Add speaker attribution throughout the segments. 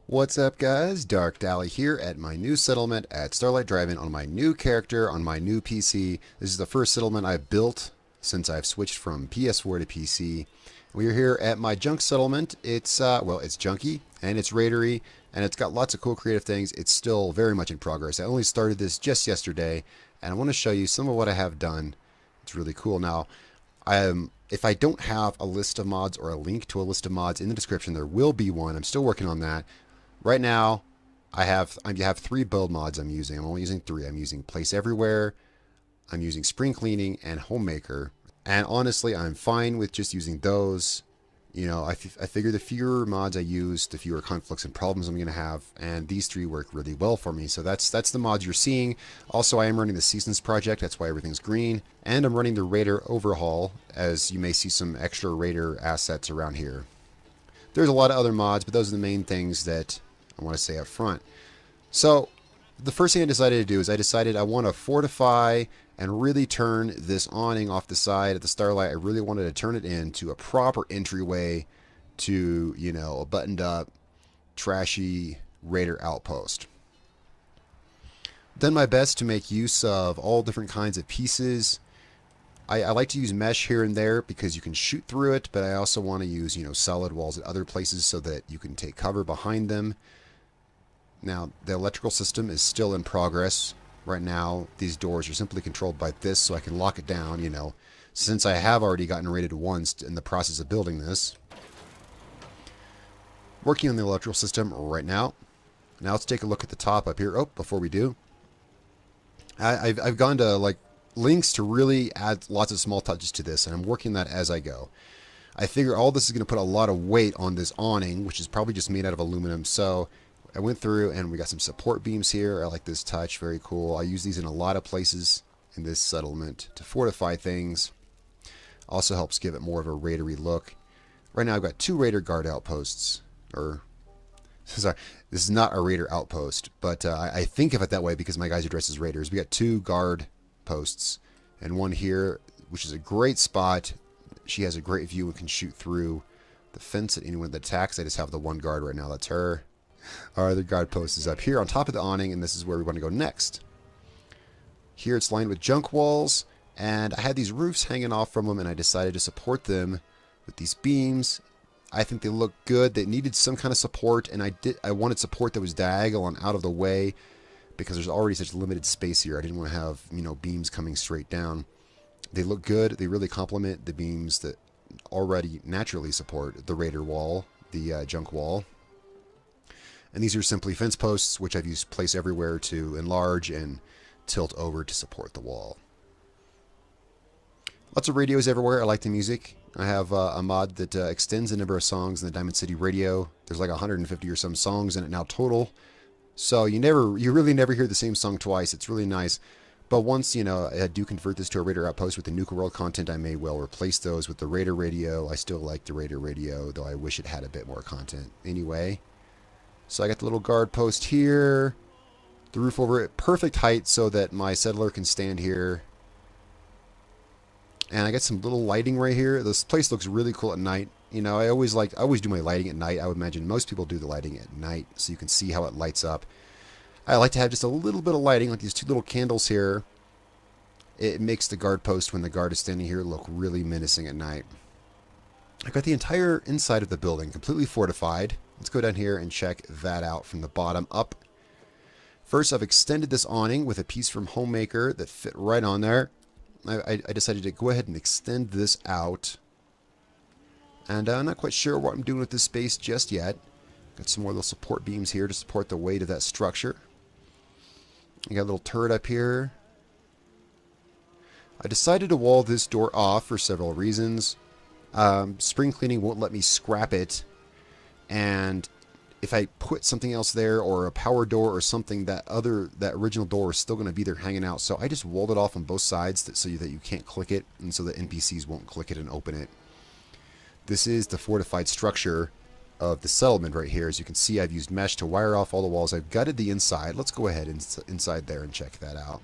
Speaker 1: What's up, guys? Darkdally here at my new settlement at Starlight Drive-in on my new character on my new PC. This is the first settlement I've built since I've switched from PS4 to PC. We're here at my junk settlement. It's it's junky and it's raidery and it's got lots of cool creative things. It's still very much in progress. I only started this just yesterday and I want to show you some of what I have done. It's really cool. Now, if I don't have a list of mods or a link to a list of mods in the description, there will be one. I'm still working on that. Right now, I have 3 build mods I'm using. I'm only using 3. I'm using Place Everywhere, I'm using Spring Cleaning, and Homemaker. And honestly, I'm fine with just using those. You know, I figure the fewer mods I use, the fewer conflicts and problems I'm going to have. And these 3 work really well for me. So that's the mods you're seeing. Also, I am running the Seasons project. That's why everything's green. And I'm running the Raider Overhaul, as you may see some extra Raider assets around here. There's a lot of other mods, but those are the main things that I want to say up front. So the first thing I decided to do is I want to fortify and really turn this awning off the side of the Starlight. I really wanted to turn it into a proper entryway to, you know, a buttoned up, trashy Raider outpost. Done my best to make use of all different kinds of pieces. I like to use mesh here and there because you can shoot through it, but I also want to use, you know, solid walls at other places so that you can take cover behind them. Now, the electrical system is still in progress. Right now, these doors are simply controlled by this, so I can lock it down, you know, since I have already gotten rated once in the process of building this. Working on the electrical system right now. Now let's take a look at the top up here. Oh, before we do, I've gone to, like, links to really add lots of small touches to this, and I'm working that as I go. I figure all this is going to put a lot of weight on this awning, which is probably just made out of aluminum, so I went through and we got some support beams here. I like this touch, very cool. I use these in a lot of places in this settlement to fortify things. Also helps give it more of a raidery look. Right now I've got 2 Raider guard outposts, or sorry, this is not a Raider outpost, but I think of it that way because my guys are dressed as Raiders. We got 2 guard posts and one here, which is a great spot. She has a great view and can shoot through the fence at anyone that attacks. I just have the 1 guard right now. That's her. Our other guard post is up here on top of the awning, and this is where we want to go next. Here it's lined with junk walls, and I had these roofs hanging off from them, and I decided to support them with these beams. I think they look good. They needed some kind of support, and I wanted support that was diagonal and out of the way because there's already such limited space here. I didn't want to have, you know, beams coming straight down. They look good. They really complement the beams that already naturally support the Raider wall, the junk wall. And these are simply fence posts, which I've used Place Everywhere to enlarge and tilt over to support the wall. Lots of radios everywhere. I like the music. I have a mod that extends the number of songs in the Diamond City radio. There's like 150 or some songs in it now total. So you really never hear the same song twice. It's really nice. But once, you know, I do convert this to a Raider outpost with the Nuka World content, I may well replace those with the Raider radio. I still like the Raider radio, though I wish it had a bit more content. Anyway. So I got the little guard post here, the roof over it, perfect height so that my settler can stand here. And I got some little lighting right here. This place looks really cool at night. You know, I always do my lighting at night. I would imagine most people do the lighting at night so you can see how it lights up. I like to have just a little bit of lighting, like these 2 little candles here. It makes the guard post when the guard is standing here look really menacing at night. I've got the entire inside of the building completely fortified. Let's go down here and check that out from the bottom up. First, I've extended this awning with a piece from Homemaker that fit right on there. I decided to go ahead and extend this out. And I'm not quite sure what I'm doing with this space just yet. Got some more little support beams here to support the weight of that structure. I got a little turret up here. I decided to wall this door off for several reasons. Spring cleaning won't let me scrap it. And if I put something else there, or a power door or something, that original door is still going to be there hanging out. So I just walled it off on both sides so that you can't click it, and so that NPCs won't click it and open it. This is the fortified structure of the settlement right here. As you can see, I've used mesh to wire off all the walls. I've gutted the inside. Let's go ahead inside there and check that out.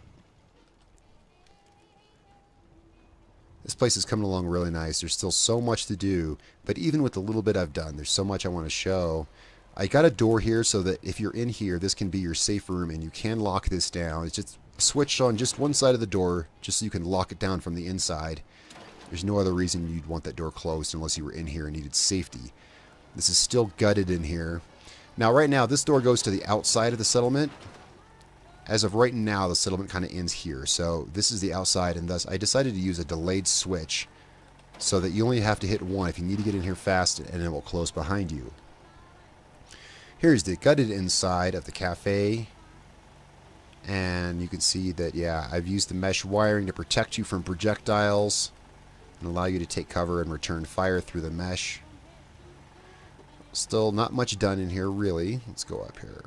Speaker 1: This place is coming along really nice. There's still so much to do, but even with the little bit I've done, there's so much I want to show. I got a door here so that if you're in here, this can be your safe room and you can lock this down. It's just switched on just one side of the door just so you can lock it down from the inside. There's no other reason you'd want that door closed unless you were in here and needed safety. This is still gutted in here. Now, right now, this door goes to the outside of the settlement. As of right now, the settlement kind of ends here. So this is the outside, and thus I decided to use a delayed switch so that you only have to hit one if you need to get in here fast, and it will close behind you. Here's the gutted inside of the cafe. And you can see that, yeah, I've used the mesh wiring to protect you from projectiles and allow you to take cover and return fire through the mesh. Still not much done in here, really. Let's go up here.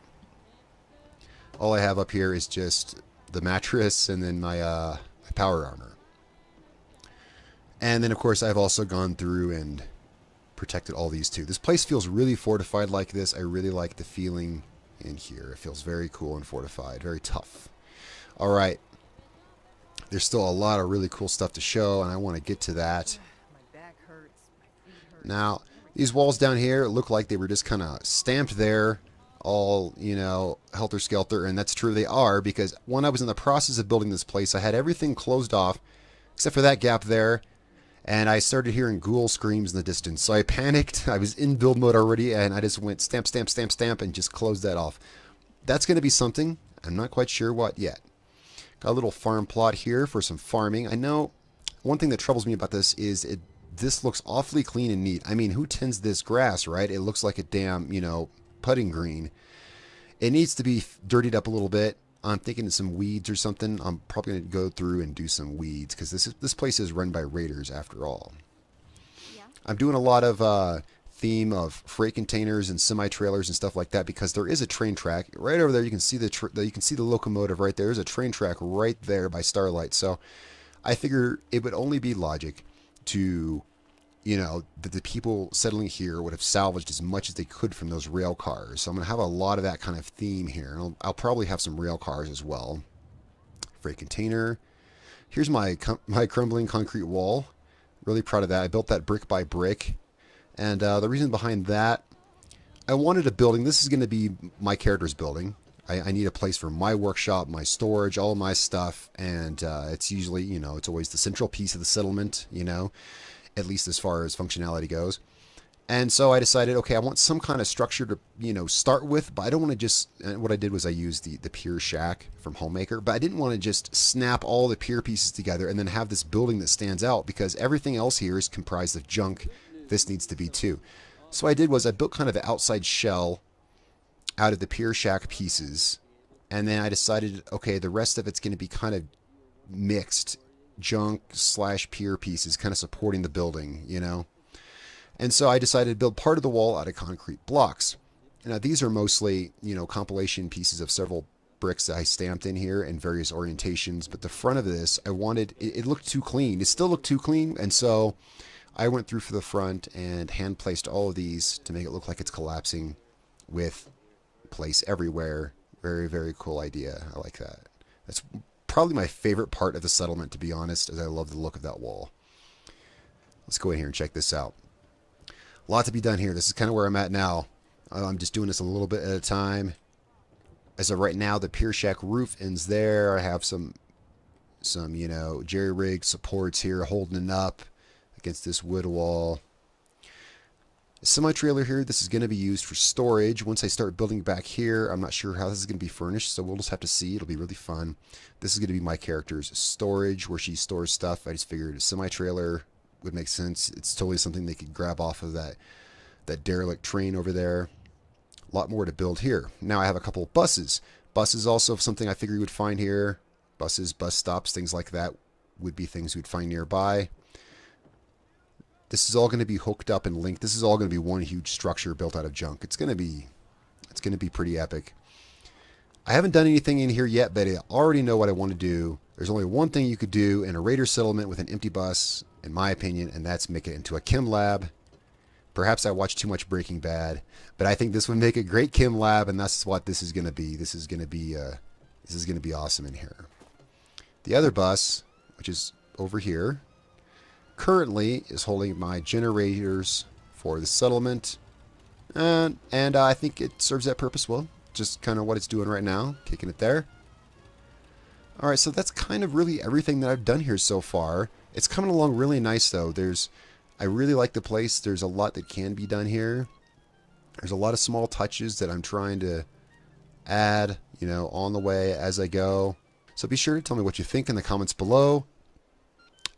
Speaker 1: All I have up here is just the mattress and then my, my power armor. And then, of course, I've also gone through and protected all these too. This place feels really fortified like this. I really like the feeling in here. It feels very cool and fortified, very tough. All right. There's still a lot of really cool stuff to show, and I want to get to that.
Speaker 2: My back hurts. My feet hurt.
Speaker 1: Now, these walls down here look like they were just kind of stamped there, all, you know, helter-skelter, and that's true, they are, because when I was in the process of building this place, I had everything closed off, except for that gap there, and I started hearing ghoul screams in the distance, so I panicked. I was in build mode already, and I just went stamp, stamp, stamp, stamp, and just closed that off. That's going to be something. I'm not quite sure what yet. Got a little farm plot here for some farming. I know one thing that troubles me about this is this looks awfully clean and neat. I mean, who tends this grass, right? It looks like a damn, you know, putting green. It needs to be dirtied up a little bit. I'm thinking of some weeds or something. I'm probably going to go through and do some weeds because this place is run by raiders after all.
Speaker 2: Yeah.
Speaker 1: I'm doing a lot of theme of freight containers and semi-trailers and stuff like that because there is a train track right over there. You can see the locomotive right there. There's a train track right there by Starlight. So I figure it would only be logic to, you know, that the people settling here would have salvaged as much as they could from those rail cars. So I'm going to have a lot of that kind of theme here. I'll probably have some rail cars as well. Freight container. Here's my crumbling concrete wall. Really proud of that. I built that brick by brick. And the reason behind that, I wanted a building. This is going to be my character's building. I need a place for my workshop, my storage, all my stuff. And it's usually, you know, it's always the central piece of the settlement, you know, at least as far as functionality goes. And so I decided, okay, I want some kind of structure to, you know, start with, but I don't want to just, and what I did was I used the pier shack from Homemaker, but I didn't want to just snap all the pier pieces together and then have this building that stands out because everything else here is comprised of junk. This needs to be too. So what I did was I built kind of the outside shell out of the pier shack pieces, and then I decided, okay, the rest of it's going to be kind of mixed junk / pier pieces kind of supporting the building, you know. And so I decided to build part of the wall out of concrete blocks. Now these are mostly, you know, compilation pieces of several bricks that I stamped in here in various orientations, but the front of this, I wanted, it looked too clean. It still looked too clean, and so I went through for the front and hand placed all of these to make it look like it's collapsing with place everywhere. Very, very cool idea. I like that. That's probably my favorite part of the settlement, to be honest, as I love the look of that wall. Let's go in here and check this out. A lot to be done here. This is kind of where I'm at now. I'm just doing this a little bit at a time. As of right now, the pier shack roof ends there. I have some you know, jerry-rig supports here holding it up against this wood wall. A semi-trailer here, this is going to be used for storage. Once I start building back here, I'm not sure how this is going to be furnished, so we'll just have to see. It'll be really fun. This is going to be my character's storage, where she stores stuff. I just figured a semi-trailer would make sense. It's totally something they could grab off of that derelict train over there. A lot more to build here. Now I have a couple of buses. Buses also something I figured you would find here. Buses, bus stops, things like that would be things you'd find nearby. This is all going to be hooked up and linked. This is all going to be one huge structure built out of junk. It's going to be pretty epic. I haven't done anything in here yet, but I already know what I want to do. There's only one thing you could do in a raider settlement with an empty bus, in my opinion, and that's make it into a chem lab. Perhaps I watched too much Breaking Bad, but I think this would make a great chem lab, and that's what this is going to be. This is going to be awesome in here. The other bus, which is over here, currently is holding my generators for the settlement. And I think it serves that purpose well. Just kind of what it's doing right now, kicking it there. Alright, so that's kind of really everything that I've done here so far. It's coming along really nice though. I really like the place. There's a lot that can be done here. There's a lot of small touches that I'm trying to add, you know, on the way as I go. So be sure to tell me what you think in the comments below.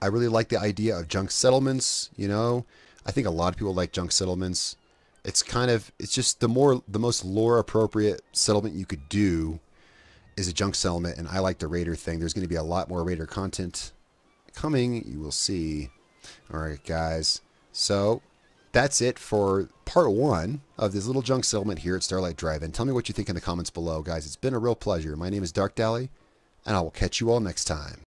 Speaker 1: I really like the idea of junk settlements, you know. I think a lot of people like junk settlements. It's just the most lore appropriate settlement you could do is a junk settlement, and I like the Raider thing. There's going to be a lot more Raider content coming, you will see. Alright guys, so that's it for part 1 of this little junk settlement here at Starlight Drive-in. Tell me what you think in the comments below, guys. It's been a real pleasure. My name is Darkdally, and I will catch you all next time.